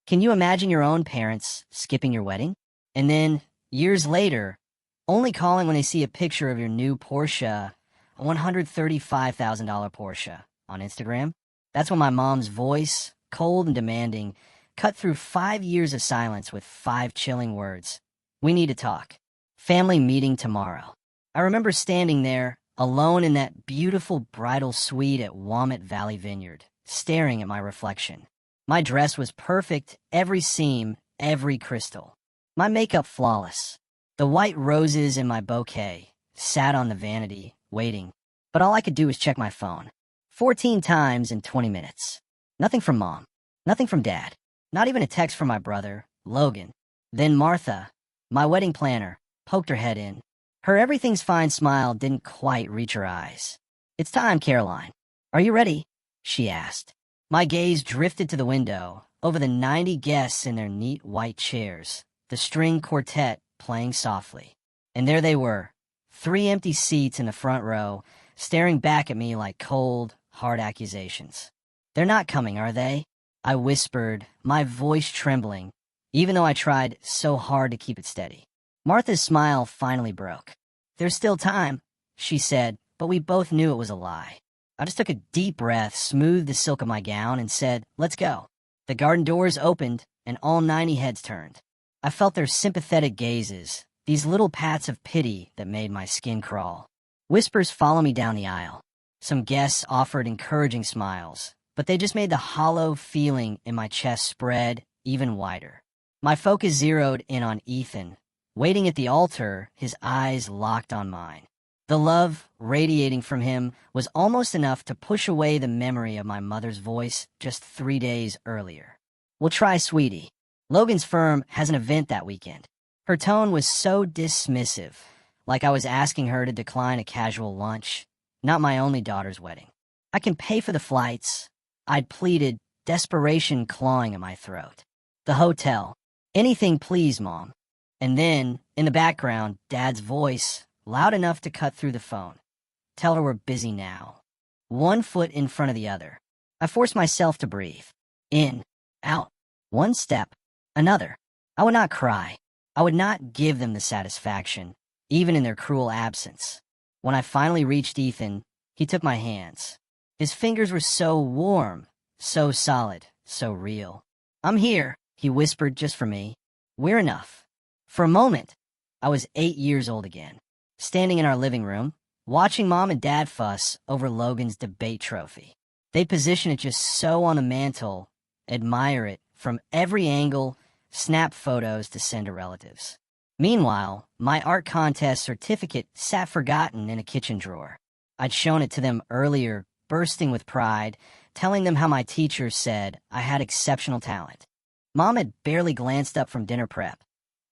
Can you imagine your own parents skipping your wedding? And then, years later, only calling when they see a picture of your new Porsche, a $135,000 Porsche, on Instagram? That's when my mom's voice, cold and demanding, cut through 5 years of silence with 5 chilling words. We need to talk. Family meeting tomorrow. I remember standing there, alone in that beautiful bridal suite at Willamette Valley Vineyard, staring at my reflection. My dress was perfect, every seam, every crystal. My makeup flawless. The white roses in my bouquet sat on the vanity, waiting. But all I could do was check my phone. 14 times in 20 minutes. Nothing from Mom. Nothing from Dad. Not even a text from my brother, Logan. Then Martha, my wedding planner, poked her head in. Her everything's fine smile didn't quite reach her eyes. "It's time, Caroline. Are you ready?" she asked. My gaze drifted to the window, over the 90 guests in their neat white chairs, the string quartet playing softly. And there they were, 3 empty seats in the front row, staring back at me like cold, hard accusations. "They're not coming, are they?" I whispered, my voice trembling, even though I tried so hard to keep it steady. Martha's smile finally broke. "There's still time," she said, but we both knew it was a lie. I just took a deep breath, smoothed the silk of my gown, and said, "Let's go." The garden doors opened, and all 90 heads turned. I felt their sympathetic gazes, these little pats of pity that made my skin crawl. Whispers followed me down the aisle. Some guests offered encouraging smiles, but they just made the hollow feeling in my chest spread even wider. My focus zeroed in on Ethan. Waiting at the altar, his eyes locked on mine. The love radiating from him was almost enough to push away the memory of my mother's voice just 3 days earlier. "We'll try, sweetie. Logan's firm has an event that weekend." Her tone was so dismissive, like I was asking her to decline a casual lunch, not my only daughter's wedding. "I can pay for the flights," I'd pleaded, desperation clawing at my throat. "The hotel. Anything, please, Mom." And then, in the background, Dad's voice, loud enough to cut through the phone. "Tell her we're busy now." One foot in front of the other. I forced myself to breathe. In, out, one step, another. I would not cry. I would not give them the satisfaction, even in their cruel absence. When I finally reached Ethan, he took my hands. His fingers were so warm, so solid, so real. "I'm here," he whispered just for me. "We're enough." For a moment, I was 8 years old again, standing in our living room, watching Mom and Dad fuss over Logan's debate trophy. They position it just so on the mantle, admire it from every angle, snap photos to send to relatives. Meanwhile, my art contest certificate sat forgotten in a kitchen drawer. I'd shown it to them earlier, bursting with pride, telling them how my teachers said I had exceptional talent. Mom had barely glanced up from dinner prep.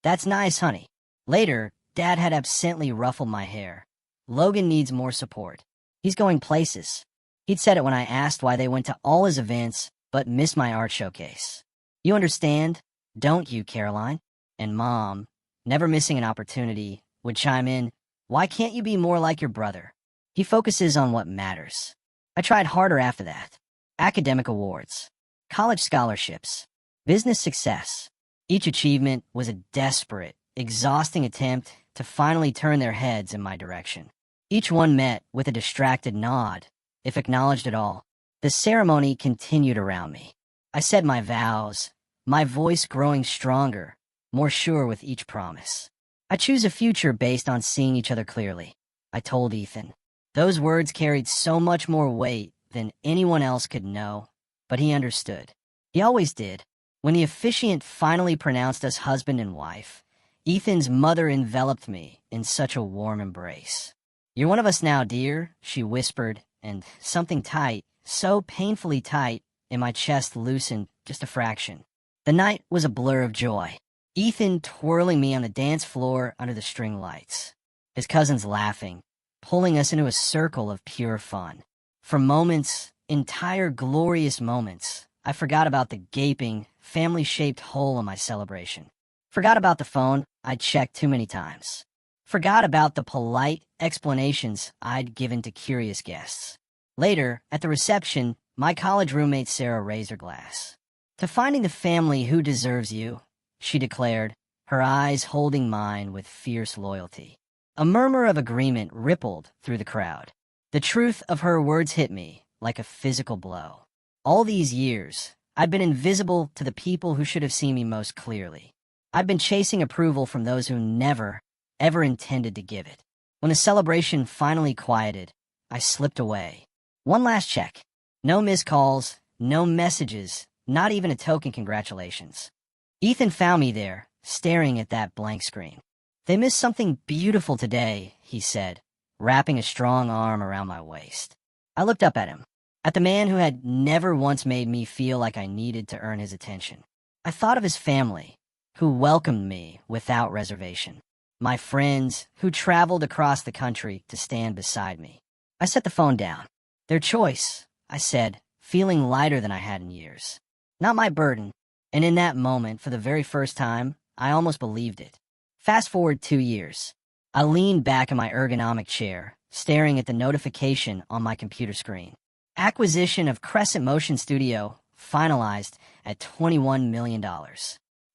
"That's nice, honey." Later, Dad had absently ruffled my hair. "Logan needs more support. He's going places." He'd said it when I asked why they went to all his events but missed my art showcase. "You understand, don't you, Caroline?" And Mom, never missing an opportunity, would chime in, "Why can't you be more like your brother? He focuses on what matters." I tried harder after that. Academic awards, college scholarships, business success. Each achievement was a desperate, exhausting attempt to finally turn their heads in my direction. Each one met with a distracted nod, if acknowledged at all. The ceremony continued around me. I said my vows, my voice growing stronger, more sure with each promise. "I choose a future based on seeing each other clearly," I told Ethan. Those words carried so much more weight than anyone else could know, but he understood. He always did. When the officiant finally pronounced us husband and wife, Ethan's mother enveloped me in such a warm embrace. "You're one of us now, dear," she whispered, and something tight, so painfully tight, in my chest loosened just a fraction. The night was a blur of joy. Ethan twirling me on the dance floor under the string lights. His cousins laughing, pulling us into a circle of pure fun. For moments, entire glorious moments, I forgot about the gaping, family-shaped hole in my celebration. Forgot about the phone I'd checked too many times. Forgot about the polite explanations I'd given to curious guests. Later, at the reception, my college roommate Sarah raised her glass. To finding the family who deserves you, she declared, her eyes holding mine with fierce loyalty. A murmur of agreement rippled through the crowd. The truth of her words hit me like a physical blow. All these years, I'd been invisible to the people who should have seen me most clearly. I'd been chasing approval from those who never, ever intended to give it. When the celebration finally quieted, I slipped away. One last check. No missed calls, no messages, not even a token congratulations. Ethan found me there, staring at that blank screen. "They missed something beautiful today," he said, wrapping a strong arm around my waist. I looked up at him, at the man who had never once made me feel like I needed to earn his attention. I thought of his family, who welcomed me without reservation. My friends, who traveled across the country to stand beside me. I set the phone down. "Their choice," I said, feeling lighter than I had in years. Not my burden. And in that moment, for the very first time, I almost believed it. Fast forward 2 years. I leaned back in my ergonomic chair, staring at the notification on my computer screen. Acquisition of Crescent Motion Studio finalized at $21 million.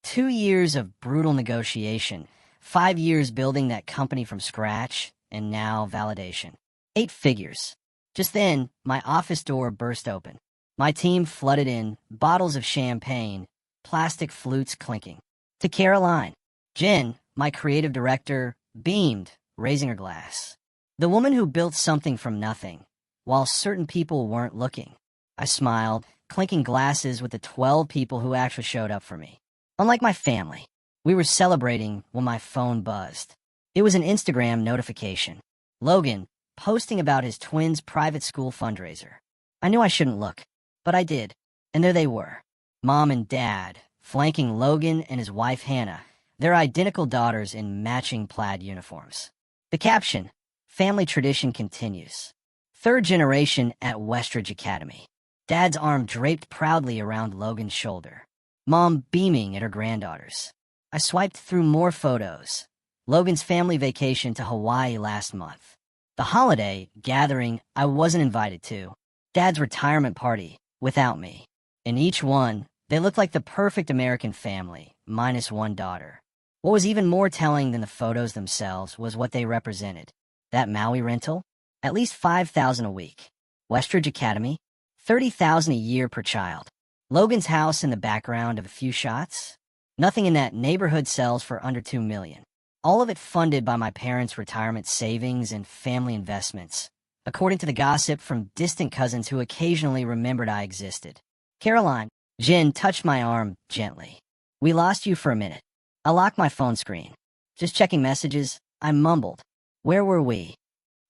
2 years of brutal negotiation, 5 years building that company from scratch, and now validation. 8 figures. Just then, my office door burst open. My team flooded in, bottles of champagne, plastic flutes clinking. To Caroline. Jen, my creative director, beamed, raising her glass. The woman who built something from nothing, while certain people weren't looking. I smiled, clinking glasses with the 12 people who actually showed up for me. Unlike my family, we were celebrating when my phone buzzed. It was an Instagram notification. Logan, posting about his twins' private school fundraiser. I knew I shouldn't look, but I did, and there they were. Mom and Dad, flanking Logan and his wife Hannah, their identical daughters in matching plaid uniforms. The caption, "Family tradition continues. 3rd generation at Westridge Academy." Dad's arm draped proudly around Logan's shoulder. Mom beaming at her granddaughters. I swiped through more photos. Logan's family vacation to Hawaii last month. The holiday gathering I wasn't invited to. Dad's retirement party without me. In each one, they looked like the perfect American family, minus one daughter. What was even more telling than the photos themselves was what they represented. That Maui rental? At least $5,000 a week. Westridge Academy? $30,000 a year per child. Logan's house in the background of a few shots? Nothing in that neighborhood sells for under $2 million. All of it funded by my parents' retirement savings and family investments, according to the gossip from distant cousins who occasionally remembered I existed. Caroline, Jen touched my arm gently. "We lost you for a minute." I locked my phone screen. Just checking messages, I mumbled. Where were we?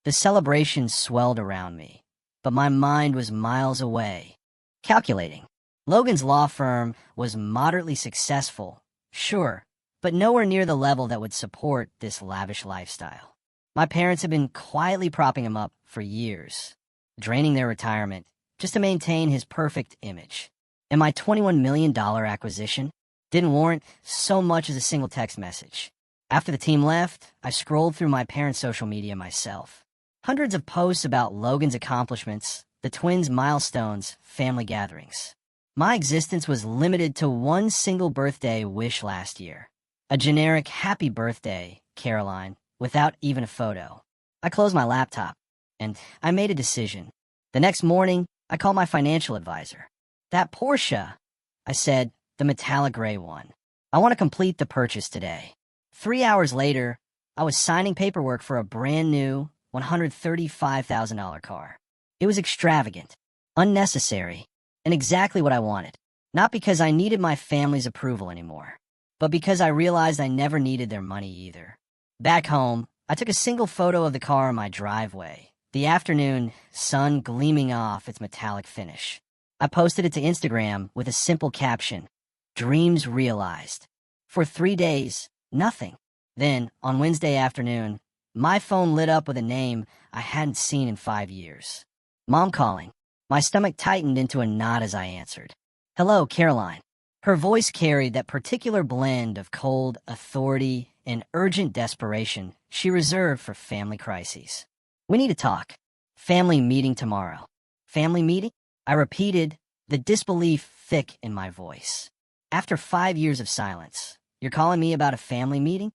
The celebration swelled around me, but my mind was miles away. Calculating. Logan's law firm was moderately successful, sure, but nowhere near the level that would support this lavish lifestyle. My parents had been quietly propping him up for years, draining their retirement just to maintain his perfect image. And my $21 million acquisition didn't warrant so much as a single text message. After the team left, I scrolled through my parents' social media myself. Hundreds of posts about Logan's accomplishments, the twins' milestones, family gatherings. My existence was limited to one single birthday wish last year. A generic happy birthday, Caroline, without even a photo. I closed my laptop, and I made a decision. The next morning, I called my financial advisor. "That Porsche," I said, "the metallic gray one. I want to complete the purchase today." 3 hours later, I was signing paperwork for a brand new $135,000 car. It was extravagant, unnecessary, and exactly what I wanted. Not because I needed my family's approval anymore, but because I realized I never needed their money either. Back home, I took a single photo of the car in my driveway, the afternoon sun gleaming off its metallic finish. I posted it to Instagram with a simple caption, "Dreams realized." For 3 days, nothing. Then, on Wednesday afternoon, my phone lit up with a name I hadn't seen in 5 years. Mom calling. My stomach tightened into a knot as I answered. "Hello, Caroline." Her voice carried that particular blend of cold authority and urgent desperation she reserved for family crises. "We need to talk. Family meeting tomorrow." "Family meeting?" I repeated, the disbelief thick in my voice. After 5 years of silence, you're calling me about a family meeting?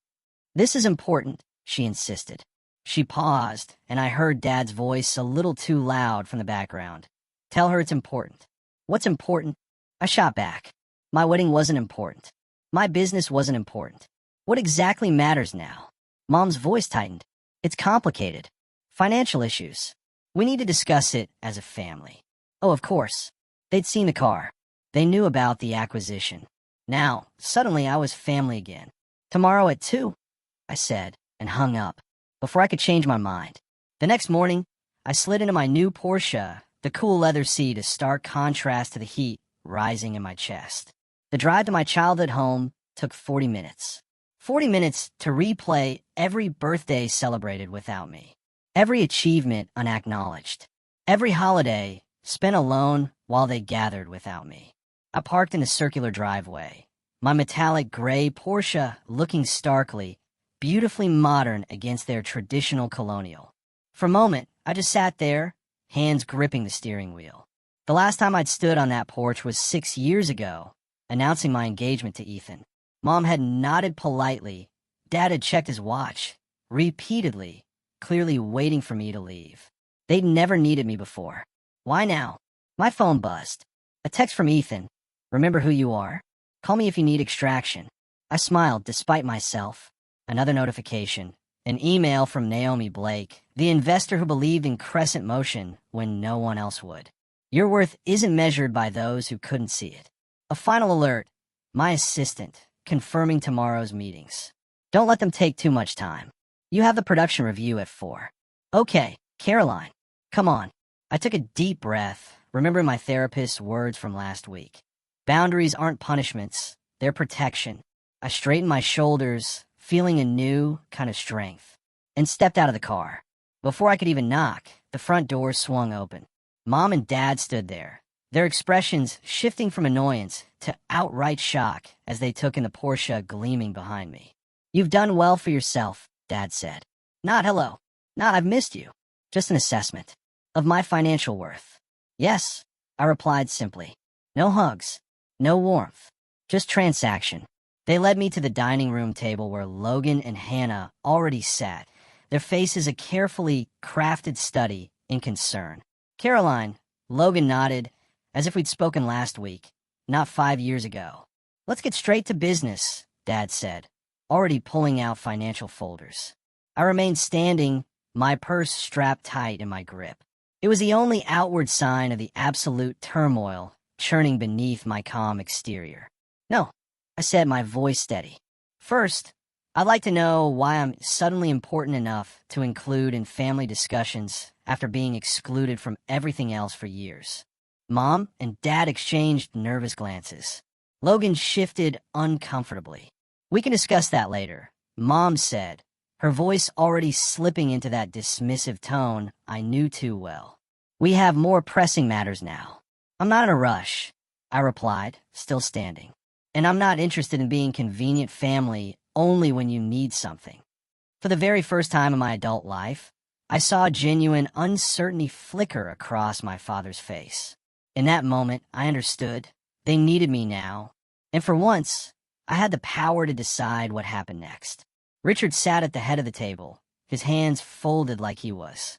This is important, she insisted. She paused, and I heard Dad's voice a little too loud from the background. Tell her it's important. What's important? I shot back. My wedding wasn't important. My business wasn't important. What exactly matters now? Mom's voice tightened. It's complicated. Financial issues. We need to discuss it as a family. Oh, of course. They'd seen the car. They knew about the acquisition. Now, suddenly I was family again. Tomorrow at 2, I said, and hung up, before I could change my mind. The next morning, I slid into my new Porsche, the cool leather seat a stark contrast to the heat rising in my chest. The drive to my childhood home took 40 minutes. 40 minutes to replay every birthday celebrated without me. Every achievement unacknowledged. Every holiday spent alone while they gathered without me. I parked in a circular driveway, my metallic gray Porsche looking starkly, beautifully modern against their traditional colonial. For a moment, I just sat there, hands gripping the steering wheel. The last time I'd stood on that porch was 6 years ago, announcing my engagement to Ethan. Mom had nodded politely. Dad had checked his watch, repeatedly, clearly waiting for me to leave. They'd never needed me before. Why now? My phone buzzed. A text from Ethan. Remember who you are? Call me if you need extraction. I smiled despite myself. Another notification. An email from Naomi Blake, the investor who believed in Crescent Motion when no one else would. Your worth isn't measured by those who couldn't see it. A final alert. My assistant, confirming tomorrow's meetings. Don't let them take too much time. You have the production review at 4. Okay, Caroline. Come on. I took a deep breath, remembering my therapist's words from last week. Boundaries aren't punishments, they're protection. I straightened my shoulders, feeling a new kind of strength, and stepped out of the car. Before I could even knock, the front door swung open. Mom and Dad stood there, their expressions shifting from annoyance to outright shock as they took in the Porsche gleaming behind me. You've done well for yourself, Dad said. Not hello. Not I've missed you. Just an assessment of my financial worth. Yes, I replied simply. No hugs, no warmth, just transaction. They led me to the dining room table where Logan and Hannah already sat, their faces a carefully crafted study in concern. Caroline, Logan nodded, as if we'd spoken last week, not 5 years ago. Let's get straight to business, Dad said, already pulling out financial folders. I remained standing, my purse strapped tight in my grip. It was the only outward sign of the absolute turmoil churning beneath my calm exterior. No, I said, my voice steady. First, I'd like to know why I'm suddenly important enough to include in family discussions after being excluded from everything else for years. Mom and Dad exchanged nervous glances. Logan shifted uncomfortably. We can discuss that later, Mom said, her voice already slipping into that dismissive tone I knew too well. We have more pressing matters now. I'm not in a rush, I replied, still standing. And I'm not interested in being convenient family only when you need something. For the very first time in my adult life, I saw genuine uncertainty flicker across my father's face. In that moment, I understood. They needed me now. And for once, I had the power to decide what happened next. Richard sat at the head of the table, his hands folded like he was,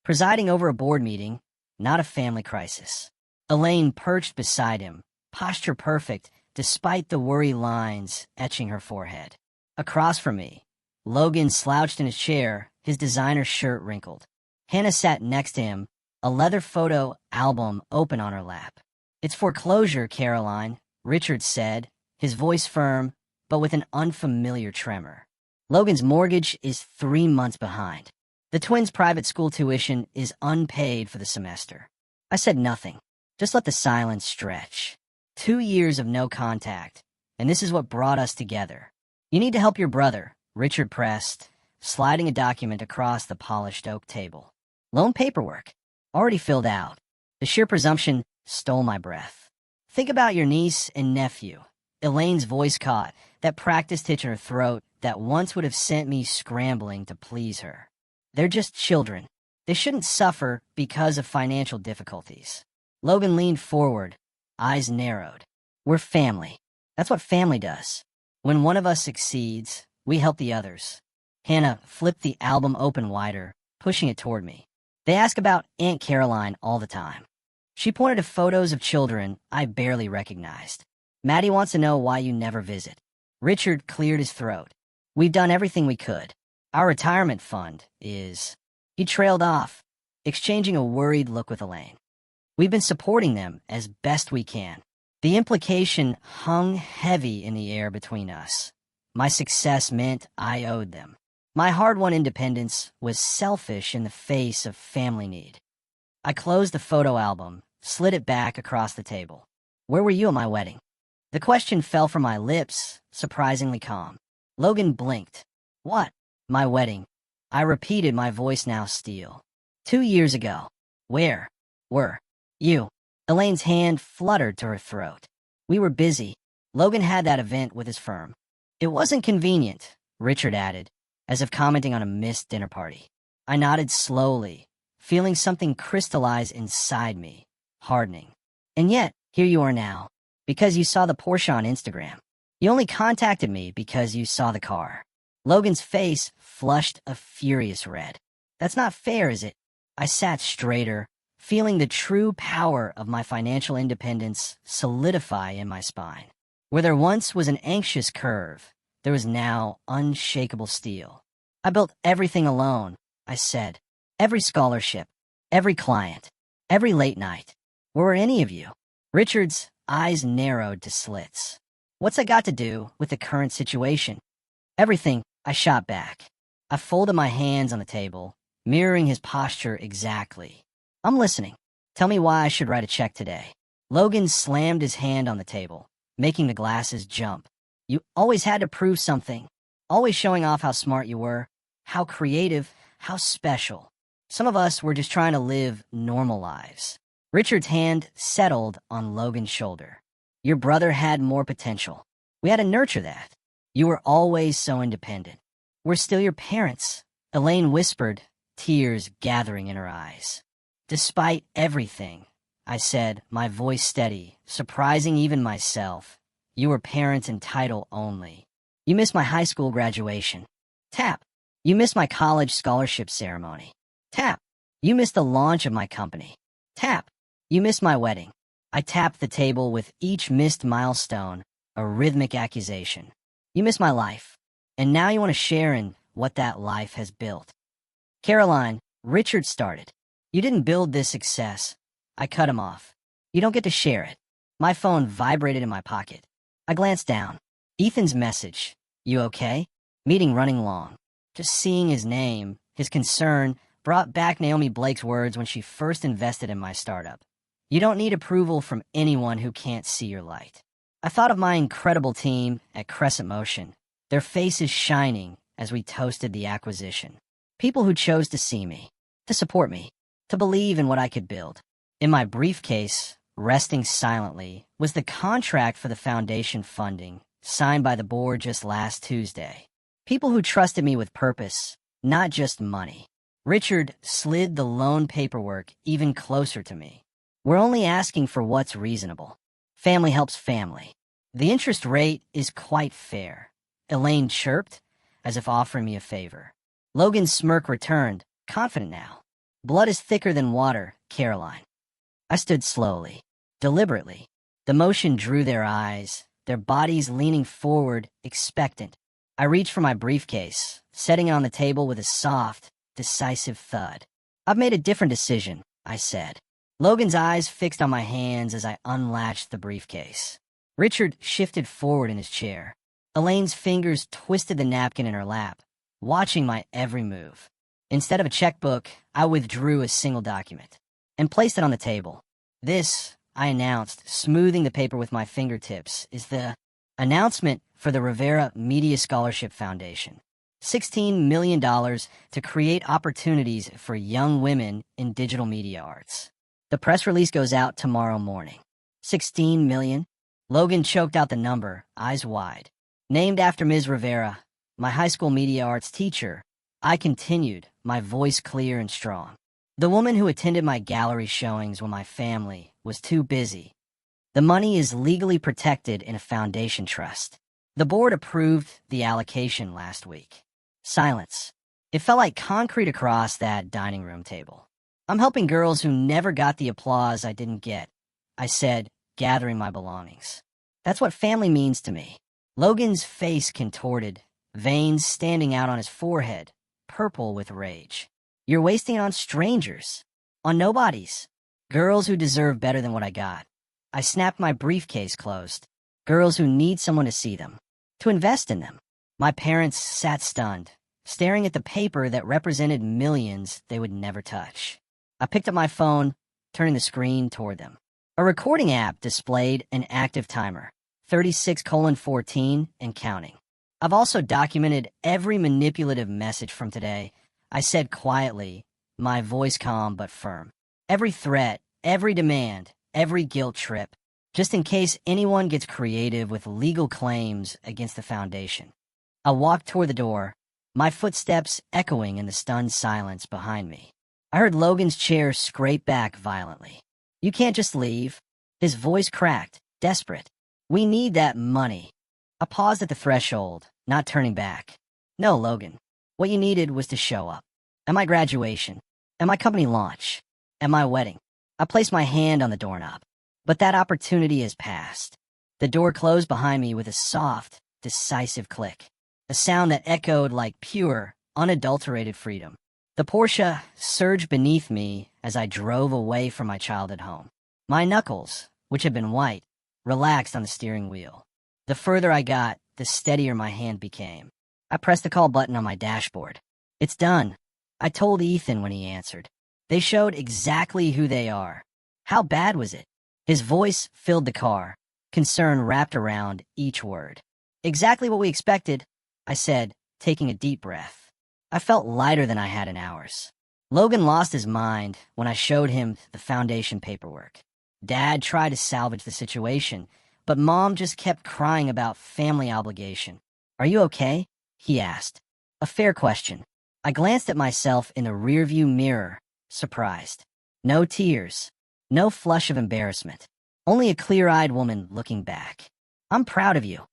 presiding over a board meeting, not a family crisis. Elaine perched beside him, posture perfect, despite the worry lines etching her forehead. Across from me, Logan slouched in his chair, his designer shirt wrinkled. Hannah sat next to him, a leather photo album open on her lap. It's foreclosure, Caroline, Richard said, his voice firm, but with an unfamiliar tremor. Logan's mortgage is 3 months behind. The twins' private school tuition is unpaid for the semester. I said nothing, just let the silence stretch. 2 years of no contact, and this is what brought us together. You need to help your brother, Richard pressed, sliding a document across the polished oak table. Loan paperwork, already filled out. The sheer presumption stole my breath. Think about your niece and nephew. Elaine's voice caught, that practice hitch in her throat that once would have sent me scrambling to please her. They're just children. They shouldn't suffer because of financial difficulties. Logan leaned forward, eyes narrowed. We're family. That's what family does. When one of us succeeds, we help the others. Hannah flipped the album open wider, pushing it toward me. They ask about Aunt Caroline all the time. She pointed to photos of children I barely recognized. Maddie wants to know why you never visit. Richard cleared his throat. We've done everything we could. Our retirement fund is... He trailed off, exchanging a worried look with Elaine. We've been supporting them as best we can. The implication hung heavy in the air between us. My success meant I owed them. My hard-won independence was selfish in the face of family need. I closed the photo album, slid it back across the table. Where were you at my wedding? The question fell from my lips, surprisingly calm. Logan blinked. What? My wedding. I repeated, my voice now steel. 2 years ago. Where? Were you? Elaine's hand fluttered to her throat. We were busy. Logan had that event with his firm. It wasn't convenient, Richard added, as if commenting on a missed dinner party. I nodded slowly, feeling something crystallize inside me, hardening. And yet, here you are now, because you saw the Porsche on Instagram. You only contacted me because you saw the car. Logan's face flushed a furious red. That's not fair, is it? I sat straighter, feeling the true power of my financial independence solidify in my spine. Where there once was an anxious curve, there was now unshakable steel. I built everything alone, I said. Every scholarship, every client, every late night. Where were any of you? Richard's eyes narrowed to slits. What's that got to do with the current situation? Everything, I shot back. I folded my hands on the table, mirroring his posture exactly. I'm listening. Tell me why I should write a check today. Logan slammed his hand on the table, making the glasses jump. You always had to prove something, always showing off how smart you were, how creative, how special. Some of us were just trying to live normal lives. Richard's hand settled on Logan's shoulder. Your brother had more potential. We had to nurture that. You were always so independent. We're still your parents, Elaine whispered, tears gathering in her eyes. Despite everything, I said, my voice steady, surprising even myself, you were parents in title only. You missed my high school graduation. Tap. You missed my college scholarship ceremony. Tap. You missed the launch of my company. Tap. You missed my wedding. I tapped the table with each missed milestone, a rhythmic accusation. You missed my life, and now you want to share in what that life has built. Caroline, Richard started. You didn't build this success. I cut him off. You don't get to share it. My phone vibrated in my pocket. I glanced down. Ethan's message. You okay? Meeting running long. Just seeing his name, his concern, brought back Naomi Blake's words when she first invested in my startup. You don't need approval from anyone who can't see your light. I thought of my incredible team at Crescent Motion, their faces shining as we toasted the acquisition. People who chose to see me, to support me, to believe in what I could build. In my briefcase, resting silently, was the contract for the foundation funding, signed by the board just last Tuesday. People who trusted me with purpose, not just money. Richard slid the loan paperwork even closer to me. We're only asking for what's reasonable. Family helps family. The interest rate is quite fair. Elaine chirped, as if offering me a favor. Logan's smirk returned, confident now. Blood is thicker than water, Caroline. I stood slowly, deliberately. The motion drew their eyes, their bodies leaning forward, expectant. I reached for my briefcase, setting it on the table with a soft, decisive thud. I've made a different decision, I said. Logan's eyes fixed on my hands as I unlatched the briefcase. Richard shifted forward in his chair. Elaine's fingers twisted the napkin in her lap, watching my every move. Instead of a checkbook, I withdrew a single document and placed it on the table. This, I announced, smoothing the paper with my fingertips, is the announcement for the Rivera Media Scholarship Foundation. $16 million to create opportunities for young women in digital media arts. The press release goes out tomorrow morning. 16 million? Logan choked out the number, eyes wide. Named after Ms. Rivera, my high school media arts teacher, I continued, my voice clear and strong. The woman who attended my gallery showings when my family was too busy. The money is legally protected in a foundation trust. The board approved the allocation last week. Silence. It felt like concrete across that dining room table. I'm helping girls who never got the applause I didn't get, I said, gathering my belongings. That's what family means to me. Logan's face contorted, veins standing out on his forehead, purple with rage. You're wasting it on strangers. On nobodies. Girls who deserve better than what I got. I snapped my briefcase closed. Girls who need someone to see them. To invest in them. My parents sat stunned, staring at the paper that represented millions they would never touch. I picked up my phone, turning the screen toward them. A recording app displayed an active timer, 36:14 and counting. I've also documented every manipulative message from today. I said quietly, my voice calm but firm. Every threat, every demand, every guilt trip, just in case anyone gets creative with legal claims against the foundation. I walked toward the door, my footsteps echoing in the stunned silence behind me. I heard Logan's chair scrape back violently. You can't just leave. His voice cracked, desperate. We need that money. I paused at the threshold, not turning back. No, Logan. What you needed was to show up. At my graduation. At my company launch. At my wedding. I placed my hand on the doorknob. But that opportunity has passed. The door closed behind me with a soft, decisive click. A sound that echoed like pure, unadulterated freedom. The Porsche surged beneath me as I drove away from my childhood home. My knuckles, which had been white, relaxed on the steering wheel. The further I got, the steadier my hand became. I pressed the call button on my dashboard. It's done, I told Ethan when he answered. They showed exactly who they are. How bad was it? His voice filled the car, concern wrapped around each word. Exactly what we expected, I said, taking a deep breath. I felt lighter than I had in hours. Logan lost his mind when I showed him the foundation paperwork. Dad tried to salvage the situation, but Mom just kept crying about family obligation. Are you okay? He asked. A fair question. I glanced at myself in the rearview mirror, surprised. No tears. No flush of embarrassment. Only a clear-eyed woman looking back. I'm proud of you,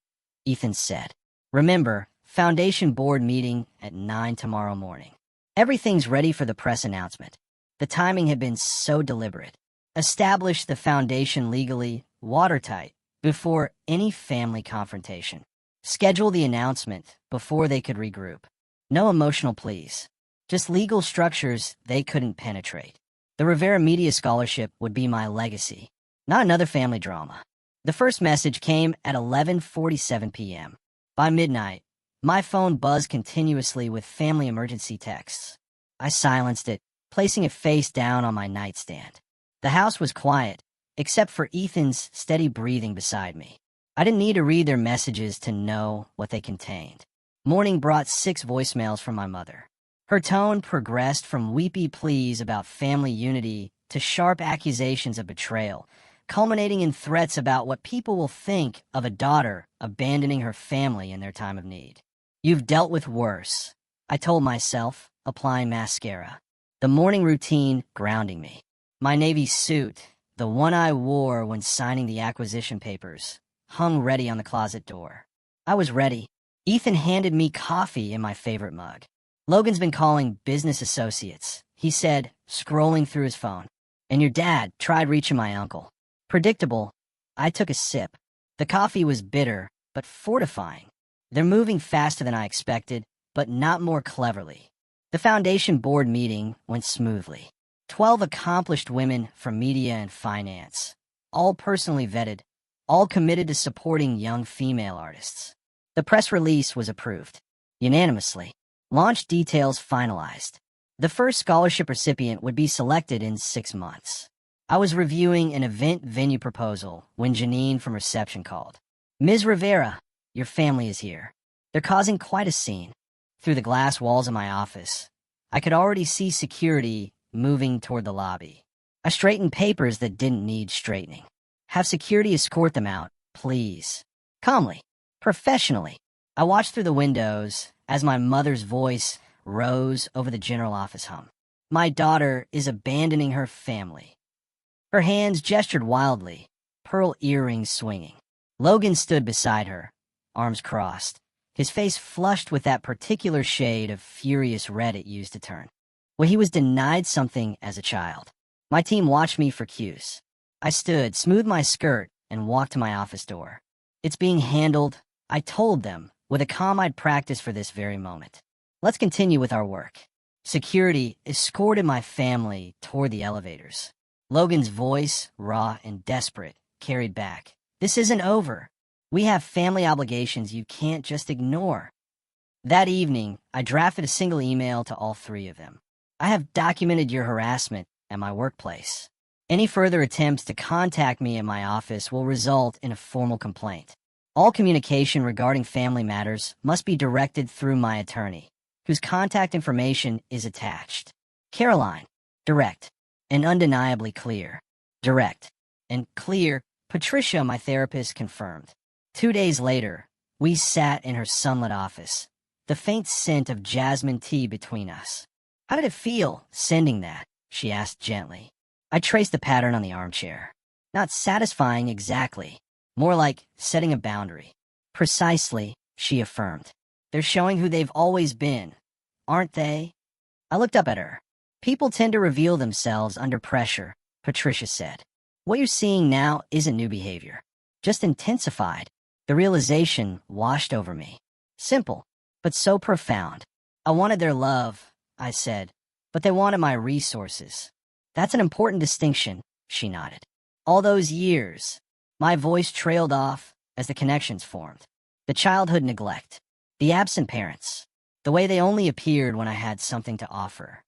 Ethan said. Remember, Foundation Board meeting at 9 tomorrow morning. Everything's ready for the press announcement. The timing had been so deliberate. Establish the foundation legally, watertight, before any family confrontation. Schedule the announcement before they could regroup. No emotional pleas. Just legal structures they couldn't penetrate. The Rivera Media Scholarship would be my legacy, not another family drama. The first message came at 11:47 p.m. By midnight, my phone buzzed continuously with family emergency texts. I silenced it, placing it face down on my nightstand. The house was quiet, except for Ethan's steady breathing beside me. I didn't need to read their messages to know what they contained. Morning brought 6 voicemails from my mother. Her tone progressed from weepy pleas about family unity to sharp accusations of betrayal, culminating in threats about what people will think of a daughter abandoning her family in their time of need. You've dealt with worse, I told myself, applying mascara. The morning routine grounding me. My Navy suit, the one I wore when signing the acquisition papers, hung ready on the closet door. I was ready. Ethan handed me coffee in my favorite mug. Logan's been calling business associates, he said, scrolling through his phone. And your dad tried reaching my uncle. Predictable, I took a sip. The coffee was bitter, but fortifying. They're moving faster than I expected, but not more cleverly. The Foundation Board meeting went smoothly. 12 accomplished women from media and finance, all personally vetted, all committed to supporting young female artists. The press release was approved, unanimously. Launch details finalized. The first scholarship recipient would be selected in 6 months. I was reviewing an event venue proposal when Janine from reception called. Ms. Rivera, your family is here. They're causing quite a scene. Through the glass walls of my office, I could already see security moving toward the lobby. I straightened papers that didn't need straightening. Have security escort them out, please. Calmly, professionally. I watched through the windows as my mother's voice rose over the general office hum. My daughter is abandoning her family. Her hands gestured wildly, pearl earrings swinging. Logan stood beside her, arms crossed, his face flushed with that particular shade of furious red it used to turn. Well, he was denied something as a child. My team watched me for cues. I stood, smoothed my skirt, and walked to my office door. It's being handled, I told them, with a calm I'd practiced for this very moment. Let's continue with our work. Security escorted my family toward the elevators. Logan's voice, raw and desperate, carried back. This isn't over. We have family obligations you can't just ignore. That evening, I drafted a single email to all three of them. I have documented your harassment at my workplace. Any further attempts to contact me in my office will result in a formal complaint. All communication regarding family matters must be directed through my attorney, whose contact information is attached. Caroline, direct, and undeniably clear. Direct and clear, Patricia, my therapist, confirmed. 2 days later, we sat in her sunlit office, the faint scent of jasmine tea between us. How did it feel, sending that? She asked gently. I traced the pattern on the armchair. Not satisfying exactly, more like setting a boundary. Precisely, she affirmed. They're showing who they've always been, aren't they? I looked up at her. People tend to reveal themselves under pressure, Patricia said. What you're seeing now isn't new behavior, just intensified. The realization washed over me. Simple, but so profound. I wanted their love, I said, but they wanted my resources. That's an important distinction, she nodded. All those years, my voice trailed off as the connections formed. The childhood neglect, the absent parents, the way they only appeared when I had something to offer.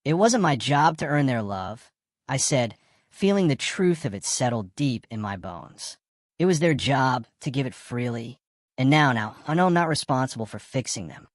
It wasn't my job to earn their love, I said, feeling the truth of it settle deep in my bones. It was their job to give it freely. And now, I know I'm not responsible for fixing them.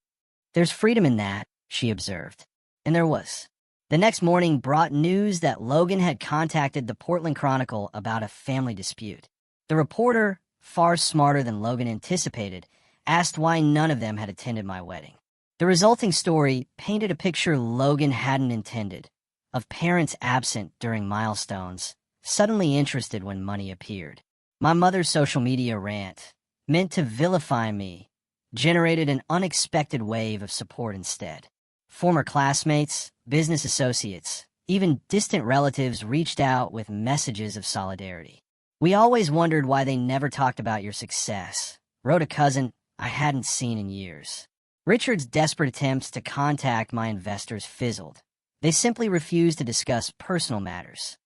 There's freedom in that, she observed. And there was. The next morning brought news that Logan had contacted the Portland Chronicle about a family dispute. The reporter, far smarter than Logan anticipated, asked why none of them had attended my wedding. The resulting story painted a picture Logan hadn't intended, of parents absent during milestones, suddenly interested when money appeared. My mother's social media rant, meant to vilify me, generated an unexpected wave of support instead. Former classmates, business associates, even distant relatives reached out with messages of solidarity. We always wondered why they never talked about your success, wrote a cousin I hadn't seen in years. Richard's desperate attempts to contact my investors fizzled. They simply refused to discuss personal matters.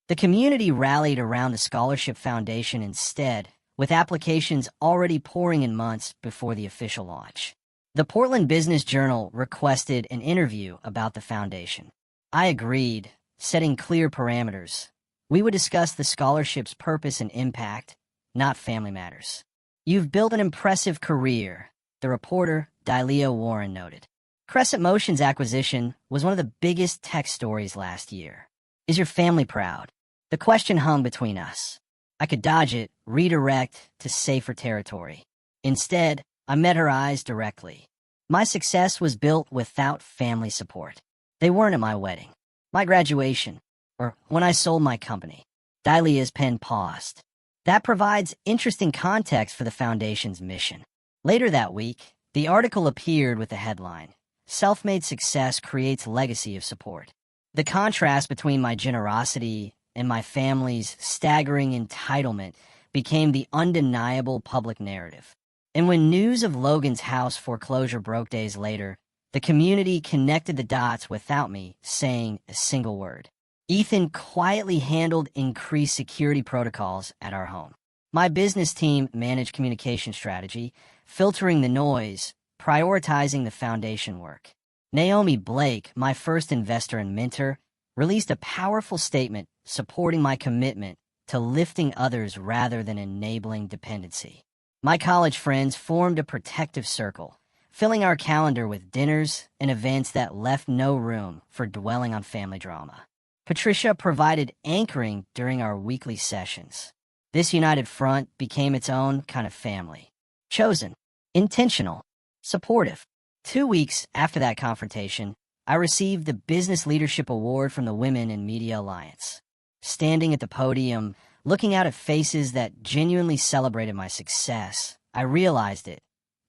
The community rallied around the Scholarship Foundation instead, with applications already pouring in months before the official launch. The Portland Business Journal requested an interview about the foundation. I agreed, setting clear parameters. We would discuss the scholarship's purpose and impact, not family matters. You've built an impressive career, the reporter, Dilea Warren, noted. Crescent Motion's acquisition was one of the biggest tech stories last year. Is your family proud? The question hung between us. I could dodge it, redirect to safer territory. Instead, I met her eyes directly. My success was built without family support. They weren't at my wedding, my graduation, or when I sold my company. Dilea's pen paused. That provides interesting context for the foundation's mission. Later that week, the article appeared with the headline, Self-Made Success Creates Legacy of Support. The contrast between my generosity and my family's staggering entitlement became the undeniable public narrative. And when news of Logan's house foreclosure broke days later, the community connected the dots without me saying a single word. Ethan quietly handled increased security protocols at our home. My business team managed communication strategy, filtering the noise, prioritizing the foundation work. Naomi Blake, my first investor and mentor, released a powerful statement supporting my commitment to lifting others rather than enabling dependency. My college friends formed a protective circle, filling our calendar with dinners and events that left no room for dwelling on family drama. Patricia provided anchoring during our weekly sessions. This united front became its own kind of family. Chosen, intentional, supportive. 2 weeks after that confrontation, I received the Business Leadership Award from the Women in Media Alliance. Standing at the podium, Looking out at faces that genuinely celebrated my success, I realized it.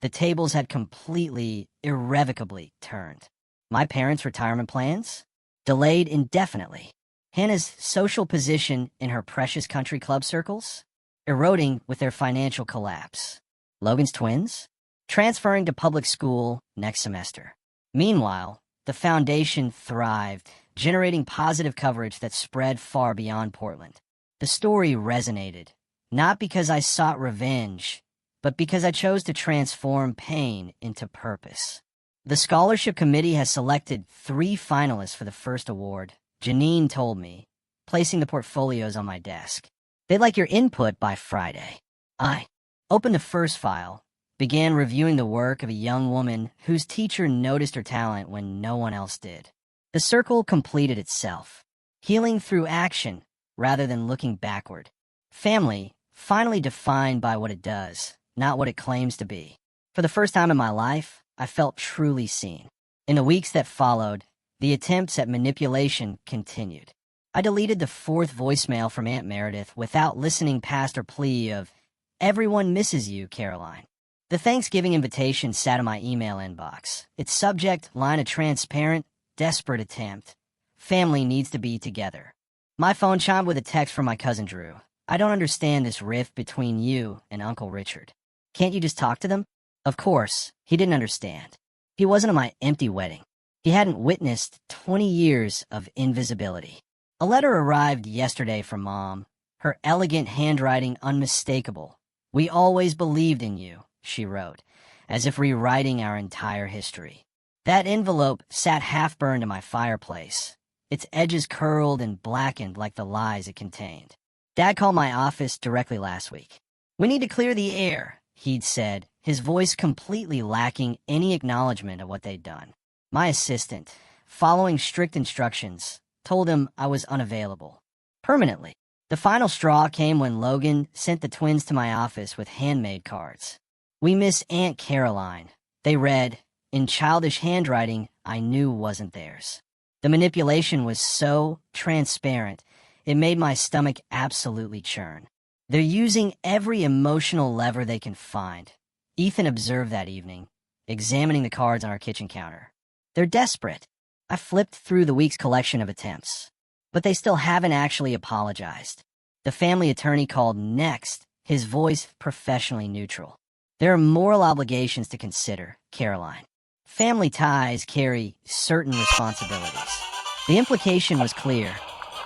The tables had completely, irrevocably turned. My parents' retirement plans? Delayed indefinitely. Hannah's social position in her precious country club circles? Eroding with their financial collapse. Logan's twins? Transferring to public school next semester. Meanwhile, the foundation thrived, generating positive coverage that spread far beyond Portland. The story resonated, not because I sought revenge, but because I chose to transform pain into purpose. The scholarship committee has selected 3 finalists for the first award, Janine told me, placing the portfolios on my desk. They'd like your input by Friday. I opened the first file, began reviewing the work of a young woman whose teacher noticed her talent when no one else did. The circle completed itself, healing through action rather than looking backward. Family, finally defined by what it does, not what it claims to be. For the first time in my life, I felt truly seen. In the weeks that followed, the attempts at manipulation continued. I deleted the 4th voicemail from Aunt Meredith without listening past her plea of, "Everyone misses you, Caroline." The Thanksgiving invitation sat in my email inbox. Its subject, line a transparent, desperate attempt. Family needs to be together. My phone chimed with a text from my cousin Drew. "I don't understand this rift between you and Uncle Richard. Can't you just talk to them?" Of course, he didn't understand. He wasn't at my empty wedding. He hadn't witnessed 20 years of invisibility. A letter arrived yesterday from Mom, her elegant handwriting unmistakable. "We always believed in you," she wrote, as if rewriting our entire history. That envelope sat half-burned in my fireplace, its edges curled and blackened like the lies it contained. Dad called my office directly last week. "We need to clear the air," he'd said, his voice completely lacking any acknowledgement of what they'd done. My assistant, following strict instructions, told him I was unavailable. Permanently. The final straw came when Logan sent the twins to my office with handmade cards. "We miss Aunt Caroline," they read, in childish handwriting I knew wasn't theirs. The manipulation was so transparent, it made my stomach absolutely churn. They're using every emotional lever they can find. Ethan observed that evening, examining the cards on our kitchen counter. They're desperate. I flipped through the week's collection of attempts, but they still haven't actually apologized. The family attorney called next, his voice professionally neutral. "There are moral obligations to consider, Caroline. Family ties carry certain responsibilities." The implication was clear.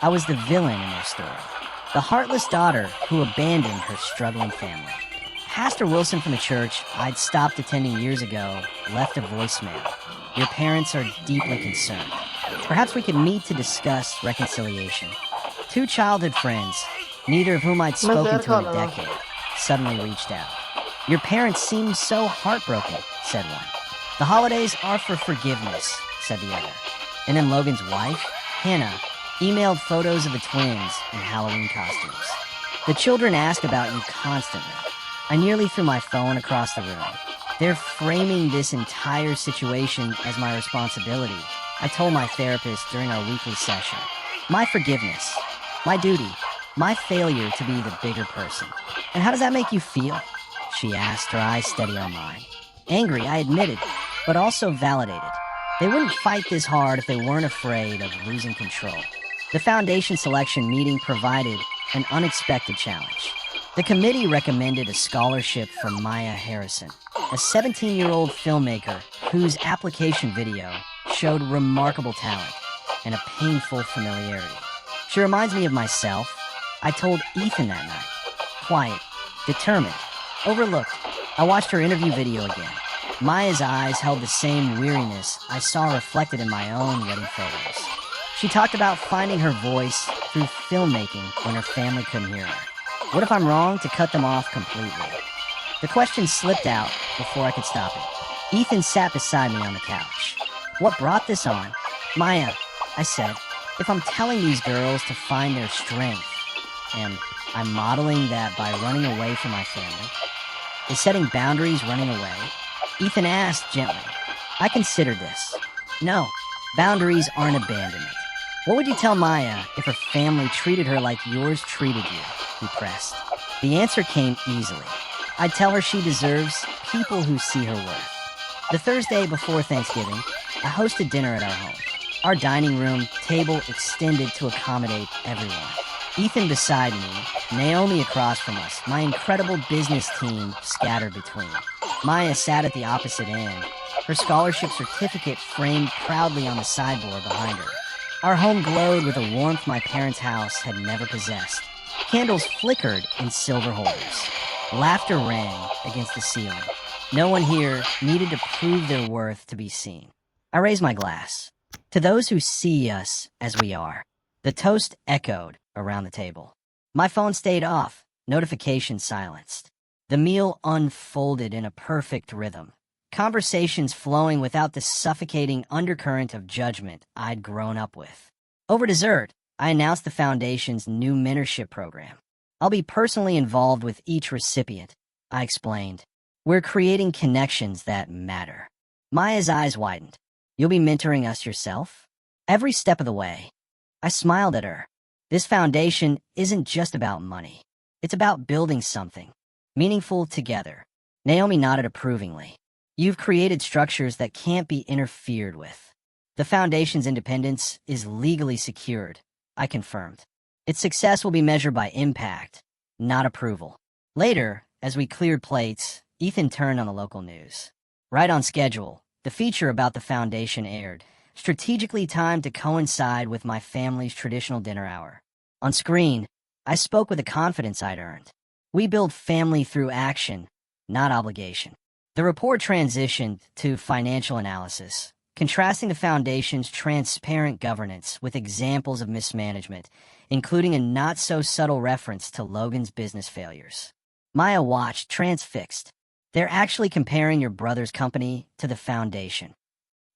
I was the villain in their story, the heartless daughter who abandoned her struggling family. Pastor Wilson from the church I'd stopped attending years ago left a voicemail. "Your parents are deeply concerned. Perhaps we could meet to discuss reconciliation." 2 childhood friends, neither of whom I'd spoken to in a decade, suddenly reached out. "Your parents seem so heartbroken," said one. "The holidays are for forgiveness," said the other. And then Logan's wife, Hannah, emailed photos of the twins in Halloween costumes. "The children ask about you constantly." I nearly threw my phone across the room. "They're framing this entire situation as my responsibility," I told my therapist during our weekly session. "My forgiveness, my duty, my failure to be the bigger person." "And how does that make you feel?" she asked, her eyes steady on mine. Angry, I admitted, but also validated. They wouldn't fight this hard if they weren't afraid of losing control. The foundation selection meeting provided an unexpected challenge. The committee recommended a scholarship for Maya Harrison, a 17-year-old filmmaker whose application video showed remarkable talent and a painful familiarity. "She reminds me of myself," I told Ethan that night. Quiet, determined, overlooked. I watched her interview video again. Maya's eyes held the same weariness I saw reflected in my own wedding photos. She talked about finding her voice through filmmaking when her family couldn't hear her. What if I'm wrong to cut them off completely? The question slipped out before I could stop it. Ethan sat beside me on the couch. "What brought this on?" "Maya," I said, "if I'm telling these girls to find their strength, and I'm modeling that by running away from my family, is setting boundaries running away?" Ethan asked gently. I considered this. "No, boundaries aren't abandonment. What would you tell Maya if her family treated her like yours treated you? He pressed. The answer came easily. I'd tell her she deserves people who see her worth. The Thursday before Thanksgiving, I hosted dinner at our home. Our dining room table extended to accommodate everyone. Ethan beside me, Naomi across from us, my incredible business team scattered between. Maya sat at the opposite end, her scholarship certificate framed proudly on the sideboard behind her. Our home glowed with a warmth my parents' house had never possessed. Candles flickered in silver holders. Laughter rang against the ceiling. No one here needed to prove their worth to be seen. I raised my glass. To those who see us as we are. The toast echoed around the table. My phone stayed off, notifications silenced. The meal unfolded in a perfect rhythm. Conversations flowing without the suffocating undercurrent of judgment I'd grown up with. Over dessert, I announced the Foundation's new mentorship program. I'll be personally involved with each recipient, I explained. We're creating connections that matter. Maya's eyes widened. You'll be mentoring us yourself? Every step of the way. I smiled at her. This foundation isn't just about money. It's about building something meaningful together. Naomi nodded approvingly. You've created structures that can't be interfered with. The foundation's independence is legally secured, I confirmed. Its success will be measured by impact, not approval. Later, as we cleared plates, Ethan turned on the local news. Right on schedule, the feature about the foundation aired, strategically timed to coincide with my family's traditional dinner hour. On screen, I spoke with the confidence I'd earned. We build family through action, not obligation. The report transitioned to financial analysis, contrasting the foundation's transparent governance with examples of mismanagement, including a not-so-subtle reference to Logan's business failures. Maya watched, transfixed. They're actually comparing your brother's company to the foundation.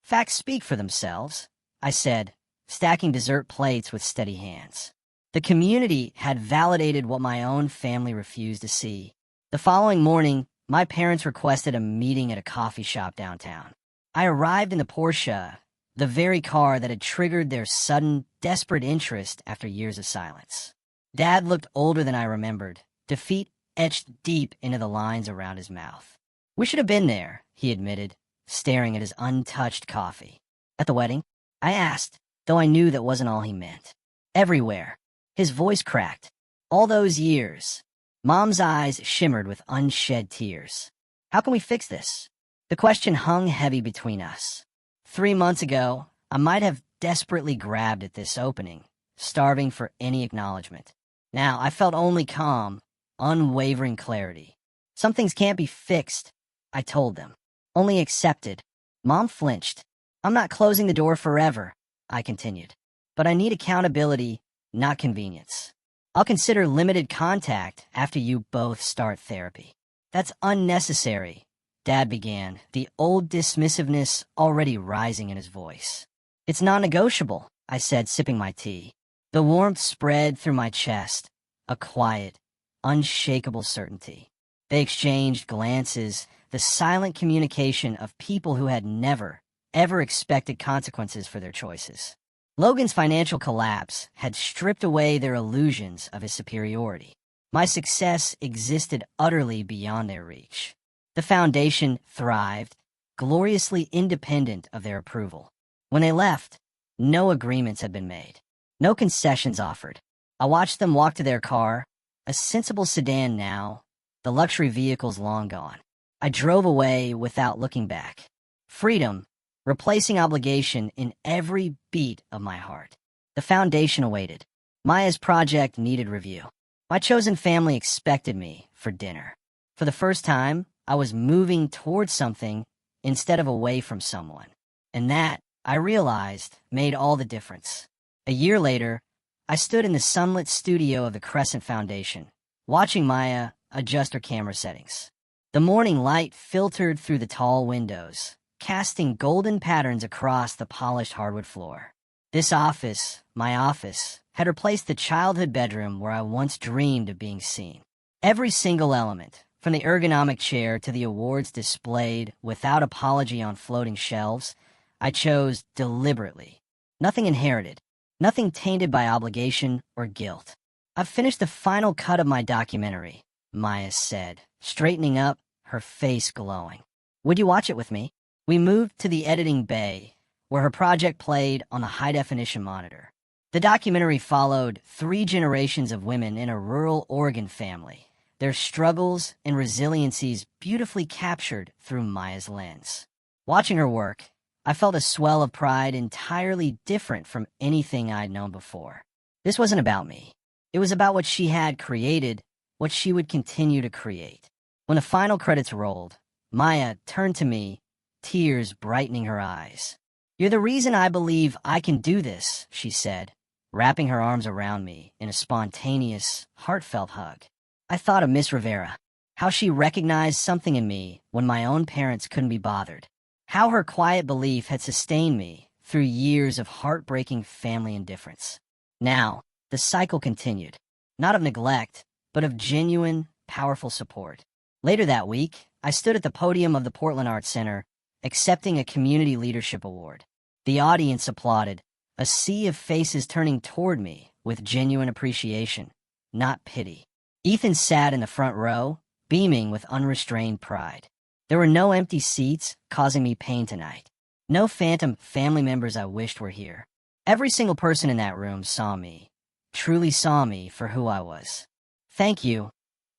Facts speak for themselves, I said, stacking dessert plates with steady hands. The community had validated what my own family refused to see. The following morning, my parents requested a meeting at a coffee shop downtown. I arrived in the Porsche, the very car that had triggered their sudden, desperate interest after years of silence. Dad looked older than I remembered, defeat etched deep into the lines around his mouth. We should have been there, he admitted, staring at his untouched coffee. At the wedding? I asked, though I knew that wasn't all he meant. Everywhere. His voice cracked. All those years. Mom's eyes shimmered with unshed tears. How can we fix this? The question hung heavy between us. 3 months ago, I might have desperately grabbed at this opening, starving for any acknowledgement. Now, I felt only calm, unwavering clarity. Some things can't be fixed, I told them. Only accepted. Mom flinched. I'm not closing the door forever, I continued. But I need accountability, not convenience. I'll consider limited contact after you both start therapy. That's unnecessary, Dad began, the old dismissiveness already rising in his voice. It's non-negotiable, I said, sipping my tea. The warmth spread through my chest, a quiet, unshakable certainty. They exchanged glances, the silent communication of people who had never, ever expected consequences for their choices. Logan's financial collapse had stripped away their illusions of his superiority. My success existed utterly beyond their reach. The foundation thrived, gloriously independent of their approval. When they left, no agreements had been made, no concessions offered. I watched them walk to their car, a sensible sedan now, the luxury vehicles long gone. I drove away without looking back. Freedom, replacing obligation in every beat of my heart. The foundation awaited. Maya's project needed review. My chosen family expected me for dinner. For the first time, I was moving towards something instead of away from someone. And that, I realized, made all the difference. A year later, I stood in the sunlit studio of the Crescent Foundation, watching Maya adjust her camera settings. The morning light filtered through the tall windows, casting golden patterns across the polished hardwood floor. This office, my office, had replaced the childhood bedroom where I once dreamed of being seen. Every single element, from the ergonomic chair to the awards displayed without apology on floating shelves, I chose deliberately. Nothing inherited, Nothing tainted by obligation or guilt. I've finished the final cut of my documentary, Maya said, straightening up, her face glowing. Would you watch it with me? We moved to the editing bay, where her project played on the high-definition monitor. The documentary followed 3 generations of women in a rural Oregon family, their struggles and resiliencies beautifully captured through Maya's lens. Watching her work, I felt a swell of pride entirely different from anything I'd known before. This wasn't about me. It was about what she had created, what she would continue to create. When the final credits rolled, Maya turned to me, tears brightening her eyes. "You're the reason I believe I can do this," she said, wrapping her arms around me in a spontaneous, heartfelt hug. I thought of Miss Rivera, how she recognized something in me when my own parents couldn't be bothered, how her quiet belief had sustained me through years of heartbreaking family indifference. Now, the cycle continued, not of neglect, but of genuine, powerful support. Later that week, I stood at the podium of the Portland Arts Center, accepting a Community Leadership Award. The audience applauded, a sea of faces turning toward me with genuine appreciation, not pity. Ethan sat in the front row, beaming with unrestrained pride. There were no empty seats causing me pain tonight. No phantom family members I wished were here. Every single person in that room saw me, truly saw me for who I was. "Thank you,"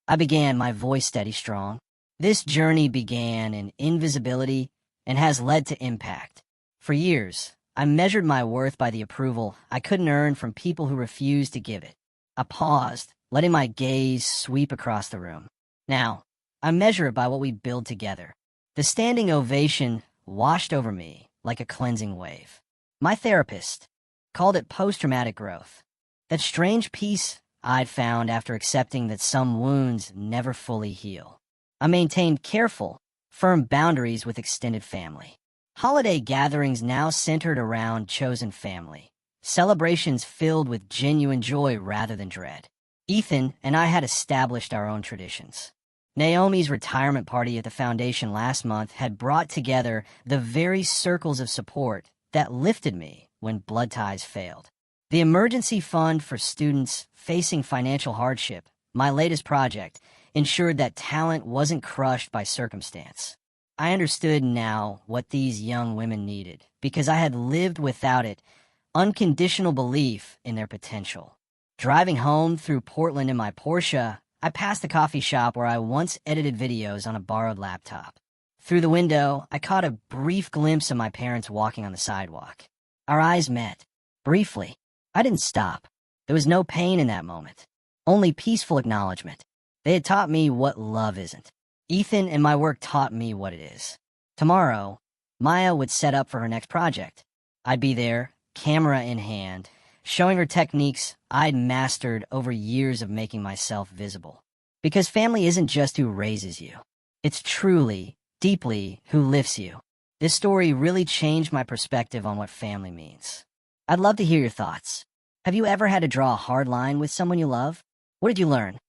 I began, my voice steady strong. This journey began in invisibility and has led to impact. For years, I measured my worth by the approval I couldn't earn from people who refused to give it. I paused, letting my gaze sweep across the room. Now, I measure it by what we build together. The standing ovation washed over me like a cleansing wave. My therapist called it post-traumatic growth. That strange peace I'd found after accepting that some wounds never fully heal. I maintained careful, firm boundaries with extended family. Holiday gatherings now centered around chosen family. Celebrations filled with genuine joy rather than dread. Ethan and I had established our own traditions. Naomi's retirement party at the foundation last month had brought together the very circles of support that lifted me when blood ties failed. The emergency fund for students facing financial hardship, my latest project, ensured that talent wasn't crushed by circumstance. I understood now what these young women needed, because I had lived without it, unconditional belief in their potential. Driving home through Portland in my Porsche, I passed the coffee shop where I once edited videos on a borrowed laptop. Through the window, I caught a brief glimpse of my parents walking on the sidewalk. Our eyes met. Briefly. I didn't stop. There was no pain in that moment. Only peaceful acknowledgement. They had taught me what love isn't. Ethan and my work taught me what it is. Tomorrow, Maya would set up for her next project. I'd be there, camera in hand, showing her techniques I'd mastered over years of making myself visible. Because family isn't just who raises you. It's truly, deeply who lifts you. This story really changed my perspective on what family means. I'd love to hear your thoughts. Have you ever had to draw a hard line with someone you love? What did you learn?